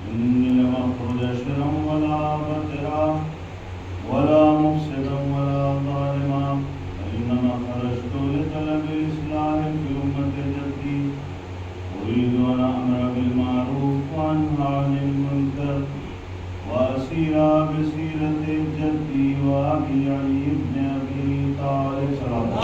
إني لم أخرج شرا ولا بطرا ولا مفسدا ولا ظالما إنما خرجت لطلب الإصلاح في أمة جدي أريد أن أأمر بالمعروف وأنهى عن المنكر وأسير بسيرة جدي وأبي علي بن أبي طالب صلى الله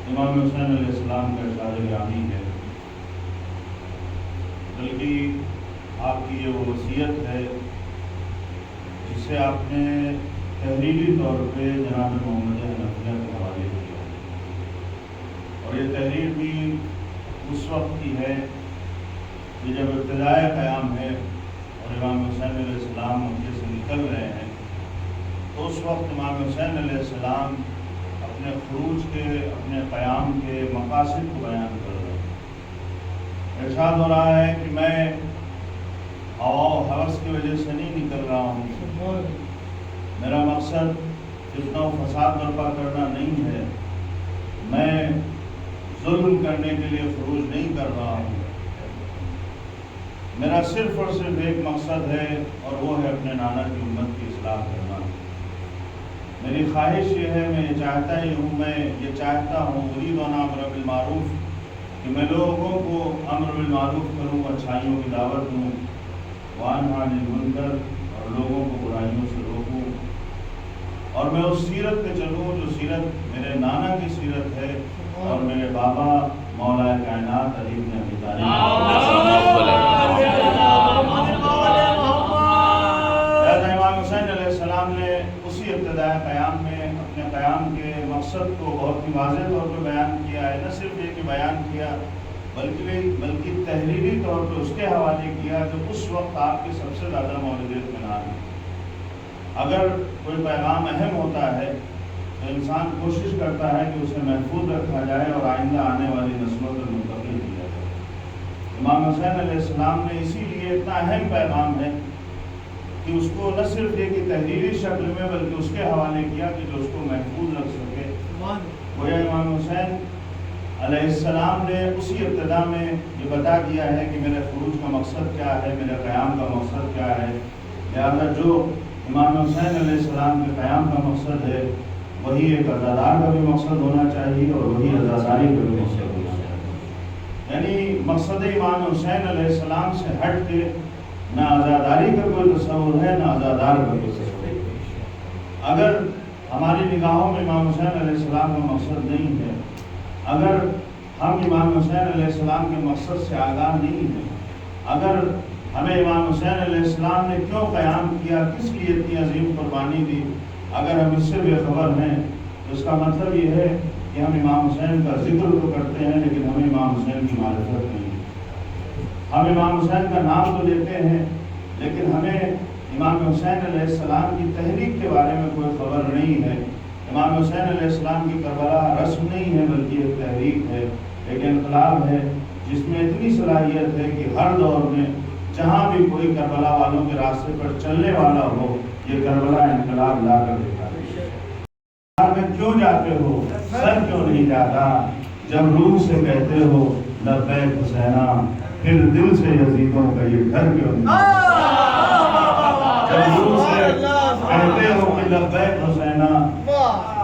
امام حسین علیہ السلام کا ارشاد گرامی ہے، بلکہ آپ کی یہ وہ وصیت ہے جسے آپ نے تحریری طور پہ جناب محمد حنفیہ کے حوالے کیا، اور یہ تحریر بھی اس وقت کی ہے کہ جب ابتدائے قیام ہے اور امام حسین علیہ السلام مکے سے نکل رہے ہیں، تو اس وقت امام حسین علیہ السلام اپنے خروج کے، اپنے قیام کے مقاصد کو بیان کر رہے ہیں۔ ارشاد ہو رہا ہے کہ میں ہوا و ہوس کی وجہ سے نہیں نکل رہا ہوں، میرا مقصد فتنہ و فساد برپا کرنا نہیں ہے، میں ظلم کرنے کے لیے خروج نہیں کر رہا ہوں، میرا صرف اور صرف ایک مقصد ہے اور وہ ہے اپنے نانا کی امت کی اصلاح کرنا۔ میری خواہش یہ ہے، میں یہ چاہتا ہوں اريد ان امر بالمعروف، کہ میں لوگوں کو امر بالمعروف کروں، اچھائیوں کی دعوت دوں، وانہی عن المنکر، اور لوگوں کو برائیوں سے روکوں، اور میں اس سیرت پہ چلوں جو سیرت میرے نانا کی سیرت ہے اور میرے بابا مولا کائنات علی بن ابی طالب۔ امام حسین علیہ السلام نے اسی ابتدائے قیام میں اپنے قیام کے مقصد کو بہت ہی واضح طور پہ بیان کیا ہے، نہ صرف یہ کہ بیان کیا بلکہ تحریری طور پہ اس کے حوالے کیا جو اس وقت آپ کے سب سے زیادہ مورد اطمینان ہے۔ اگر کوئی پیغام اہم ہوتا ہے تو انسان کوشش کرتا ہے کہ اسے محفوظ رکھا جائے اور آئندہ آنے والی نسلوں تک منتقل کیا جائے۔ امام حسین علیہ السلام نے اسی لیے اتنا اہم پیغام ہے کہ اس کو نہ صرف یہ کہ تحریری شکل میں بلکہ اس کے حوالے کیا کہ جو اس کو محفوظ رکھ سکے۔ گویا امام حسین علیہ السلام نے اسی ابتدا میں یہ بتا دیا ہے کہ میرے خروج کا مقصد کیا ہے، میرے قیام کا مقصد کیا ہے، لہذا جو امام حسین علیہ السلام کے قیام کا مقصد ہے وہی ایک عزادار کا بھی مقصد ہونا چاہیے اور وہی عزاداری کا بھی مقصد ہونا چاہیے۔ یعنی مقصد امام حسین علیہ السلام سے ہٹ کے نہ عزاداری کا کوئی تصور ہے نہ عزادار کا کوئی تصور ہے۔ اگر ہماری نگاہوں میں امام حسین علیہ السلام کا مقصد نہیں ہے، اگر ہم امام حسین علیہ السلام کے مقصد سے آگاہ نہیں ہیں، اگر ہمیں امام حسین علیہ السلام نے کیوں قیام کیا، کس لیے اتنی عظیم قربانی دی، اگر ہم اس سے بے خبر ہیں تو اس کا مطلب یہ ہے کہ ہم امام حسین کا ذکر تو کرتے ہیں لیکن ہمیں امام حسین کی معرفت نہیں ہے۔ ہم امام حسین کا نام تو لیتے ہیں لیکن ہمیں امام حسین علیہ السلام کی تحریک کے بارے میں کوئی خبر نہیں ہے۔ امام حسین علیہ السلام کی کربلا رسم نہیں ہے بلکہ ایک تحریک ہے، ایک انقلاب ہے جس میں اتنی صلاحیت ہے کہ ہر دور میں جہاں بھی کوئی کربلا والوں کے راستے پر چلنے والا ہو یہ کربلا انقلاب لا کر دیتا ہے۔ میں کیوں جاتے ہو سر کیوں نہیں جاتا، جب روح سے کہتے ہو لبیک حسینہ، پھر دل سے یزیدوں کا یہ گھر کیوں نہیں جب روح سے کہتے ہو کہ لبیک حسینہ،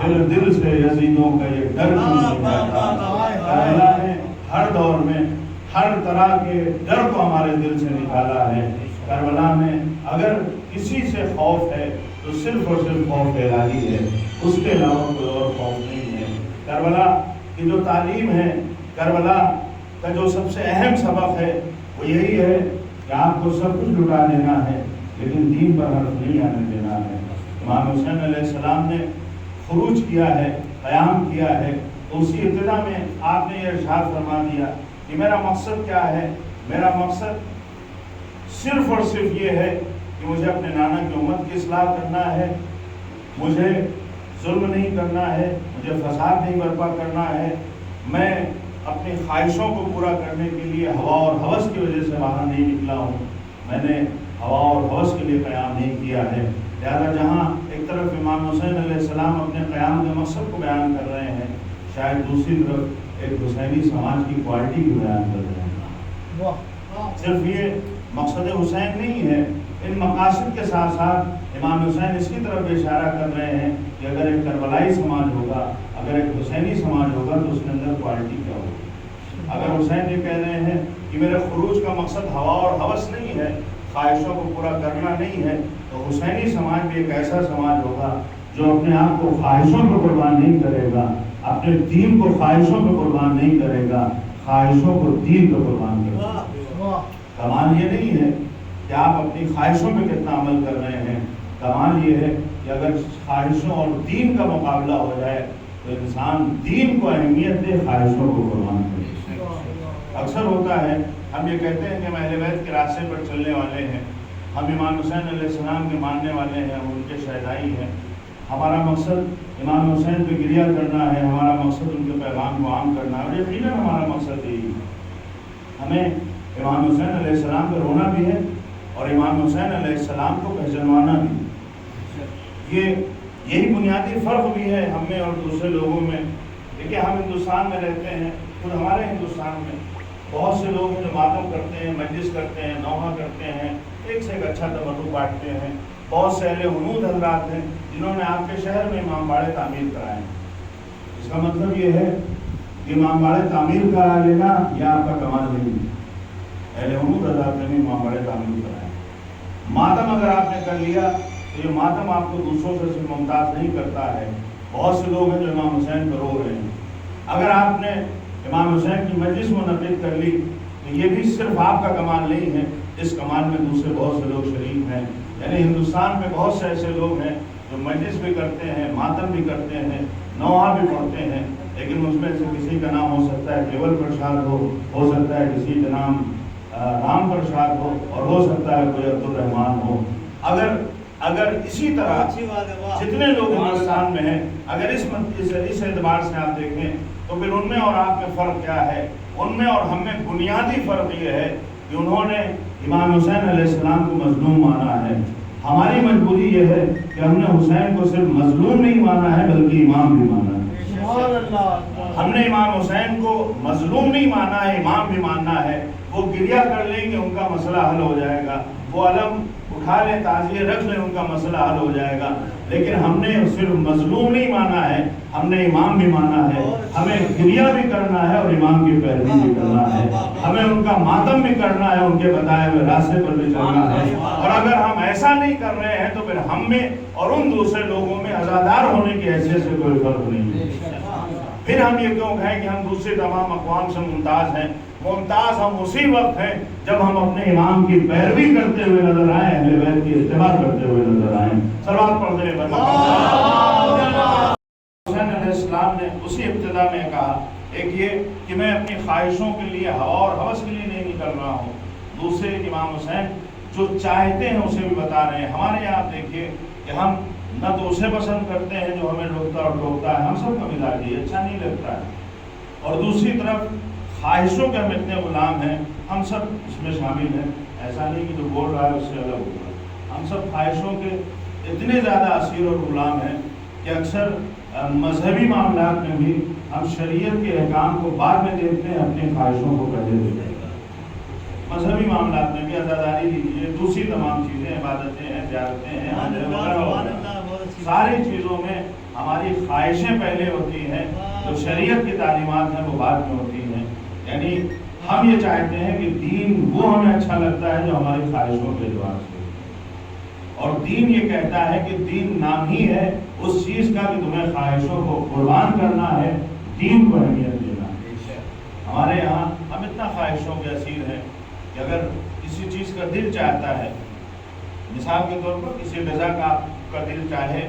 پھر دل سے یزیدوں کا یہ گھر کیوں نہیں جاتا۔ اللہ نے ہر دور میں ہر طرح کے ڈر کو ہمارے دل سے نکالا ہے۔ کربلا میں اگر کسی سے خوف ہے تو صرف اور صرف خوف الہی ہے، اس کے علاوہ کوئی اور خوف نہیں ہے۔ کربلا کی جو تعلیم ہے، کربلا کا جو سب سے اہم سبق ہے وہ یہی ہے کہ آپ کو سب کچھ لٹا دینا ہے لیکن دین پر حرف نہیں آنے دینا ہے۔ امام حسین علیہ السلام نے خروج کیا ہے، قیام کیا ہے، تو اسی ابتدا میں آپ نے یہ ارشاد فرما دیا کہ میرا مقصد کیا ہے، میرا مقصد صرف اور صرف یہ ہے کہ مجھے اپنے نانا کی امت کی اصلاح کرنا ہے، مجھے ظلم نہیں کرنا ہے، مجھے فساد نہیں برپا کرنا ہے، میں اپنی خواہشوں کو پورا کرنے کے لیے ہوا اور ہوس کی وجہ سے باہر نہیں نکلا ہوں، میں نے ہوا اور ہوس کے لیے قیام نہیں کیا ہے۔ لہذا جہاں ایک طرف امام حسین علیہ السلام اپنے قیام کے مقصد کو بیان کر رہے ہیں، شاید دوسری طرف ایک حسینی سماج کی کوالٹی کو بیان کر رہے ہیں۔ صرف یہ مقصد حسین نہیں ہے، ان مقاصد کے ساتھ ساتھ امام حسین اس کی طرف اشارہ کر رہے ہیں کہ اگر ایک کربلائی سماج ہوگا، اگر ایک حسینی سماج ہوگا تو اس کے اندر کوالٹی کیا ہوگی۔ اگر حسین یہ کہہ رہے ہیں کہ میرے خروج کا مقصد ہوا اور ہوس نہیں ہے، خواہشوں کو پورا کرنا نہیں ہے، تو حسینی سماج بھی ایک ایسا سماج ہوگا جو اپنے آپ کو خواہشوں پہ قربان نہیں کرے گا، اپنے دین کو خواہشوں پہ قربان نہیں کرے گا، خواہشوں کو دین پہ قربان کرے گا۔ کمال یہ نہیں ہے کہ آپ اپنی خواہشوں پہ کتنا عمل کر رہے ہیں، کمال یہ ہے کہ اگر خواہشوں اور دین کا مقابلہ ہو جائے تو انسان دین کو اہمیت دے، خواہشوں کو قربان کرے۔ اکثر ہوتا ہے ہم یہ کہتے ہیں کہ ہم اہل بیت کے راستے پر چلنے والے ہیں، ہم امام حسین علیہ السلام کے ماننے والے ہیں، ہم ان کے شہدائی ہیں، ہمارا مقصد امام حسین پہ گریہ کرنا ہے، ہمارا مقصد ان کے پیغام کو عام کرنا ہے، اور یقیناً ہمارا مقصد یہی ہے۔ ہمیں امام حسین علیہ السلام پہ رونا بھی ہے اور امام حسین علیہ السلام کو پہچانوانا بھی۔ یہی بنیادی فرق بھی ہے ہم میں اور دوسرے لوگوں میں۔ دیکھیے ہم ہندوستان میں رہتے ہیں، خود ہمارے ہندوستان میں بہت سے لوگ ہیں جو ماتم کرتے ہیں، مجلس کرتے ہیں، نوحہ کرتے ہیں، ایک سے ایک اچھا تمدن بانٹتے ہیں۔ بہت سے اہل حنود حضرات ہیں جنہوں نے آپ کے شہر میں امام باڑے تعمیر کرائے ہیں۔ اس کا مطلب یہ ہے کہ امام باڑے تعمیر کرا لینا یہ آپ کا کمال نہیں ہے۔ اہل حنود حضرات نے بھی امام باڑے تعمیر کرائے۔ ماتم اگر آپ نے کر لیا تو یہ ماتم آپ کو دوسروں سے ممتاز نہیں کرتا ہے۔ بہت سے لوگ ہیں جو امام حسین پر رو رہے ہیں۔ اگر آپ نے امام حسین کی مجلس منعقد کر لی تو یہ بھی صرف آپ کا کمال نہیں ہے، اس کمال میں دوسرے بہت سے لوگ شریک ہیں۔ یعنی ہندوستان میں بہت سے ایسے لوگ ہیں جو مجلس بھی کرتے ہیں، ماتم بھی کرتے ہیں، نوحہ بھی پڑھتے ہیں، لیکن اس میں سے کسی کا نام ہو سکتا ہے کیول پرساد ہو سکتا ہے کسی کا نام رام پرساد اور ہو سکتا ہے کوئی عبد الرحمان ہو۔ اگر اسی طرح جتنے لوگ ہندوستان میں ہیں، اگر اس اعتبار سے آپ دیکھیں تو پھر ان میں اور آپ میں فرق کیا ہے؟ ان میں اور ہم میں بنیادی فرق یہ ہے کہ انہوں نے امام حسین علیہ السلام کو مظلوم مانا ہے۔ ہماری مجبوری یہ ہے کہ ہم نے حسین کو صرف مظلوم نہیں مانا ہے بلکہ امام بھی مانا ہے۔ ہم نے امام حسین کو مظلوم نہیں مانا ہے، امام بھی ماننا ہے۔ وہ گریہ کر لیں گے ان کا مسئلہ حل ہو جائے گا، وہ علم اٹھا لیں، تعزیہ رکھ لیں، ان کا مسئلہ حل ہو جائے گا۔ لیکن ہم نے صرف مظلوم نہیں مانا ہے، ہم نے امام بھی مانا ہے۔ ہمیں گریہ بھی کرنا ہے اور امام کی پیروی بھی کرنا ہے، ہمیں ان کا ماتم بھی کرنا ہے، ان کے بتائے ہوئے راستے پر بھی چلنا ہے۔ اور اگر ہم ایسا نہیں کر رہے ہیں تو پھر ہم میں اور ان دوسرے لوگوں میں عزادار ہونے کی حیثیت سے کوئی فرق نہیں ہے۔ پھر ہم یہ کیوں کہیں کہ ہم دوسرے تمام اقوام سے ممتاز ہیں؟ ممتاز ہم اسی وقت ہیں جب ہم اپنے امام کی پیروی کرتے ہوئے نظر آئیں، اہل بیت کی اتباع کرتے ہوئے نظر آئیں۔ صلوات پڑھتے ہیں۔ حسین علیہ السلام نے اسی ابتدا میں کہا، ایک یہ کہ میں اپنی خواہشوں کے لیے، ہوا اور ہوس کے لیے نہیں نکل رہا ہوں۔ دوسرے امام حسین جو چاہتے ہیں اسے بھی بتا رہے ہیں۔ ہمارے یہاں آپ دیکھیے کہ ہم نہ تو اسے پسند کرتے ہیں جو ہمیں روکتا اور ٹوکتا ہے، ہم سب کا مزاج یہ اچھا نہیں لگتا ہے، اور دوسری طرف خواہشوں کے ہم اتنے غلام ہیں، ہم سب اس میں شامل ہیں۔ ایسا نہیں کہ جو بول رہا ہے اس سے الگ ہوگا، ہم سب خواہشوں کے اتنے زیادہ اسیر اور غلام ہیں کہ اکثر مذہبی معاملات میں بھی ہم شریعت کے احکام کو بعد میں دیکھتے ہیں، اپنی خواہشوں کو پہلے دیکھتے ہیں۔ مذہبی معاملات میں بھی عزاداری لیجیے، دوسری تمام چیزیں، عبادتیں ہیں، زیارتیں ہیں، ساری چیزوں میں ہماری خواہشیں پہلے ہوتی ہیں، جو شریعت کی تعلیمات ہیں وہ بعد میں ہوتی ہیں۔ یعنی ہم یہ چاہتے ہیں کہ دین وہ ہمیں اچھا لگتا ہے جو ہماری خواہشوں کے اعتبار سے، اور دین یہ کہتا ہے کہ دین نام ہی ہے اس چیز کا کہ تمہیں خواہشوں کو قربان کرنا ہے، دین کو اہمیت دینا ہے۔ ہمارے یہاں ہم اتنا خواہشوں کے اسیر ہیں کہ اگر کسی چیز کا دل چاہتا ہے، مثال کے طور پر کسی غذا کا دل چاہے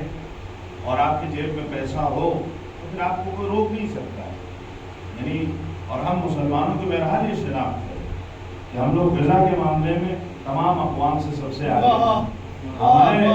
اور آپ کی جیب میں پیسہ ہو تو پھر آپ کو کوئی روک نہیں سکتا ہے۔ یعنی اور ہم مسلمانوں کی بہرحال یہ شناخت ہے کہ ہم لوگ غذا کے معاملے میں تمام اقوام سے سب سے آگے ہیں۔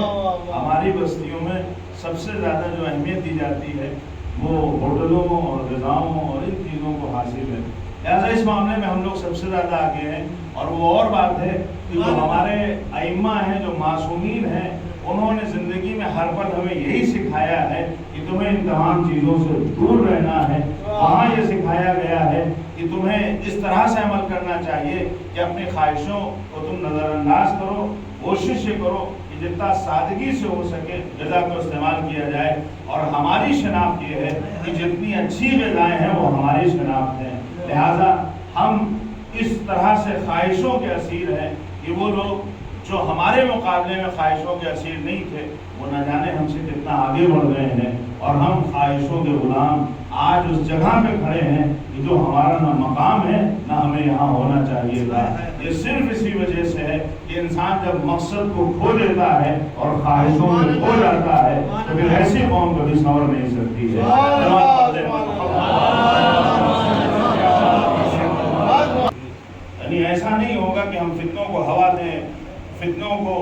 ہماری بستیوں میں سب سے زیادہ جو اہمیت دی جاتی ہے وہ ہوٹلوں اور غذاؤں اور ان چیزوں کو حاصل ہے، لہٰذا اس معاملے میں ہم لوگ سب سے زیادہ آگے ہیں۔ اور وہ اور بات ہے کہ جو ہمارے ائمہ ہیں، جو معصومین ہیں، انہوں نے زندگی میں ہر پل ہمیں یہی سکھایا ہے کہ تمہیں ان تمام چیزوں سے دور رہنا ہے. وہاں یہ سکھایا گیا ہے کہ تمہیں اس طرح سے عمل کرنا چاہیے کہ اپنی خواہشوں کو تم نظر انداز کرو. کوشش یہ کرو کہ جتنا سادگی سے ہو سکے غذا کو استعمال کیا جائے. اور ہماری شناخت یہ ہے کہ جتنی اچھی غذائیں ہیں وہ ہماری شناخت ہیں. لہٰذا ہم اس طرح سے خواہشوں کے اسیر ہیں کہ وہ لوگ جو ہمارے مقابلے میں خواہشوں کے اسیر نہیں تھے وہ نہ جانے ہم سے کتنا آگے بڑھ گئے ہیں. اور ہم خواہشوں کے غلام آج اس جگہ پہ کھڑے ہیں کہ جو ہمارا نہ مقام ہے نہ ہمیں یہاں ہونا چاہیے تھا. یہ صرف اسی وجہ سے ہے کہ انسان جب مقصد کو کھو دیتا ہے اور خواہشوں میں کھو جاتا ہے تو پھر ایسی قوم کبھی سنور نہیں سکتی ہے. یعنی ایسا نہیں ہوگا کہ ہم فتنوں کو ہوا دیں, فتنوں کو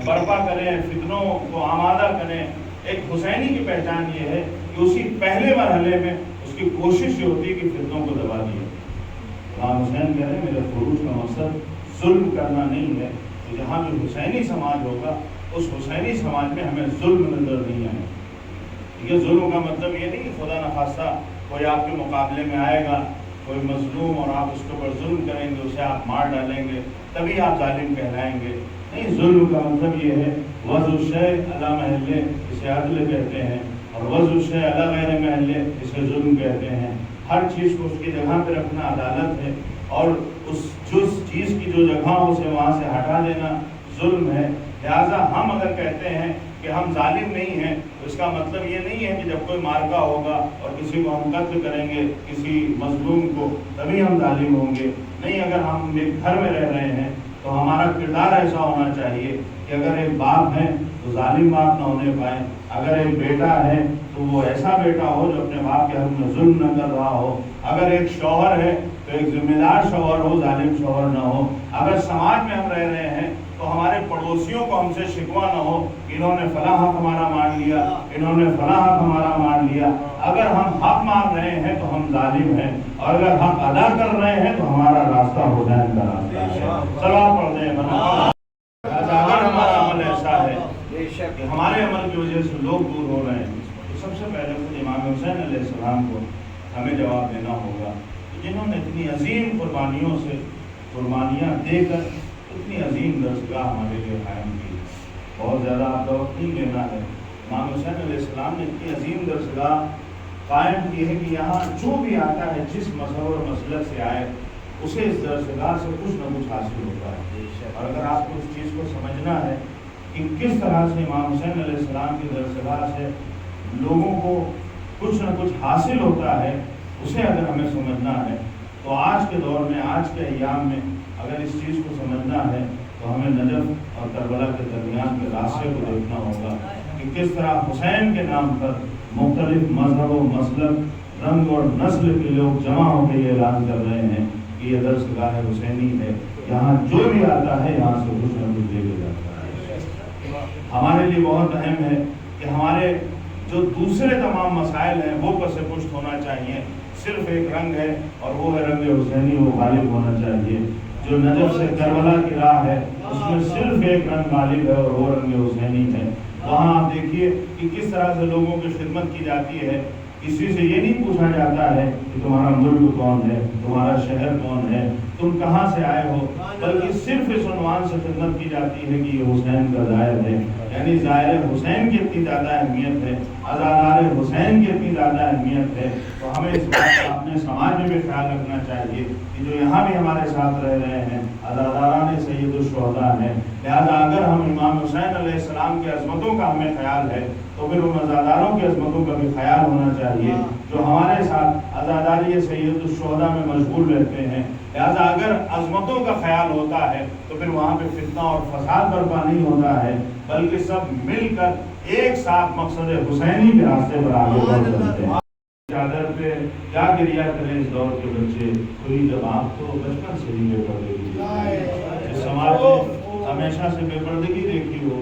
برپا کریں, فتنوں کو آمادہ کریں. ایک حسینی کی پہچان یہ ہے کہ اسی پہلے مرحلے میں اس کی کوشش یہ ہوتی ہے کہ فتنوں کو دبا دیا. امام حسین کہہ رہے ہیں میرے خروج کا مقصد ظلم کرنا نہیں ہے. تو جہاں جو حسینی سماج ہوگا اس حسینی سماج میں ہمیں ظلم نظر نہیں آئے. یہ ظلم کا مطلب یہ نہیں کہ خدا نخواستہ کوئی آپ کے مقابلے میں آئے گا, کوئی مظلوم, اور آپ اس کے اوپر ظلم کریں گے, اسے آپ مار ڈالیں گے تبھی آپ ظالم کہلائیں گے. نہیں, ظلم کا مطلب یہ ہے وضع الشیء علی محلہ اسے عدل کہتے ہیں, اور وضع الشیء علی غیر محلہ اسے ظلم کہتے ہیں. ہر چیز کو اس کی جگہ پہ رکھنا عدالت ہے, اور اس چیز کی جو جگہ ہو اسے وہاں سے ہٹا دینا ظلم ہے. لہٰذا ہم اگر کہتے ہیں کہ ہم ظالم نہیں ہیں تو اس کا مطلب یہ نہیں ہے کہ جب کوئی مارکا ہوگا اور کسی کو ہم قتل کریں گے, کسی مظلوم کو, تبھی ہم ظالم ہوں گے. نہیں, اگر ہم ایک گھر میں رہ رہے ہیں تو ہمارا کردار ایسا ہونا چاہیے کہ اگر ایک باپ ہے تو ظالم باپ نہ ہونے پائے, اگر ایک بیٹا ہے تو وہ ایسا بیٹا ہو جو اپنے باپ کے حق میں ظلم نہ کر رہا ہو, اگر ایک شوہر ہے تو ایک ذمہ دار شوہر ہو, ظالم شوہر نہ ہو. اگر سماج میں ہم رہ رہے ہیں تو ہمارے پڑوسیوں کو ہم سے شکوہ نہ ہو کہ انہوں نے فلاں حق ہمارا مان لیا, انہوں نے فلاں حق ہمارا مان لیا. اگر ہم حق مان رہے ہیں تو ہم ظالم ہیں, اور اگر حق ادا کر رہے ہیں تو ہمارا راستہ حسین کا راستہ ہے. صلوات پڑھ دیں. اگر ہمارا عمل ایسا ہے کہ ہمارے عمل کی وجہ سے لوگ دور ہو رہے ہیں تو سب سے پہلے خود امام حسین علیہ السلام کو ہمیں جواب دینا ہوگا, جنہوں نے اتنی عظیم قربانیوں سے قربانیاں دے کر اتنی عظیم درسگاہ ہمارے لیے قائم کی. بہت زیادہ آپ کا وقت نہیں لینا ہے. امام حسین علیہ السلام نے اتنی عظیم درسگاہ قائم کی ہے کہ یہاں جو بھی آتا ہے جس مذہب اور مسلک سے آئے اسے اس درسگاہ سے کچھ نہ کچھ حاصل ہوتا ہے. اور اگر آپ کو اس چیز کو سمجھنا ہے کہ کس طرح سے امام حسین علیہ السلام کی درسگاہ سے لوگوں کو کچھ نہ کچھ حاصل ہوتا ہے, اسے اگر ہمیں سمجھنا ہے تو آج کے دور میں, آج کے ایام میں اگر اس چیز کو سمجھنا ہے تو ہمیں نجف اور کربلا کے درمیان کے راستے کو دیکھنا ہوگا کہ کس طرح حسین کے نام پر مختلف مذہب و مسلک, رنگ اور نسل کے لوگ جمع ہو کے یہ اعلان کر رہے ہیں کہ یہ درسگاہ حسینی ہے. یہاں جو بھی آتا ہے یہاں سے کچھ نہ کچھ لے کے جاتا ہے. ہمارے لیے بہت اہم ہے کہ ہمارے جو دوسرے تمام مسائل ہیں وہ پس پشت ہونا چاہیے. صرف ایک رنگ ہے اور وہ ہے رنگ حسینی, وہ غالب ہونا چاہیے. جو نجف سے کربلا کی راہ ہے اس میں صرف ایک رنگ غالب ہے اور وہ رنگ حسینی ہے. وہاں آپ دیکھیے کہ کس طرح سے لوگوں کی خدمت کی جاتی ہے. کسی سے یہ نہیں پوچھا جاتا ہے کہ تمہارا ملک کون ہے, تمہارا شہر کون ہے, تم کہاں سے آئے ہو, بلکہ صرف اس عنوان سے خدمت کی جاتی ہے کہ یہ حسین کا زائر ہے. یعنی زائر حسین کی اتنی زیادہ اہمیت ہے, عزادار حسین کی اتنی زیادہ اہمیت ہے. تو ہمیں اس بات کا اپنے سماج میں بھی خیال رکھنا چاہیے کہ جو یہاں بھی ہمارے ساتھ رہ رہے ہیں عزاداران سید الشہداء ہیں. لہٰذا اگر ہم امام حسین علیہ السلام کی عظمتوں کا ہمیں خیال ہے تو پھر ان عزاداروں کی عظمتوں کا بھی خیال ہونا چاہیے جو ہمارے ساتھ عزاداری سید الشہداء میں مشغول رہتے ہیں. لہٰذا اگر عظمتوں کا خیال ہوتا ہے تو پھر وہاں پہ فتنہ اور فساد برپا نہیں ہوتا ہے, بلکہ سب مل کر ایک ساتھ مقصد حسینی کے راستے پر آگے بڑھ چلتے ہیں. چادر پہ کیا گریا کریں اس دور کے بچے, کوئی جب آپ تو بچپن سے ہی بے پردگی, اس سماج میں ہمیشہ سے بے پردگی دیکھی ہو,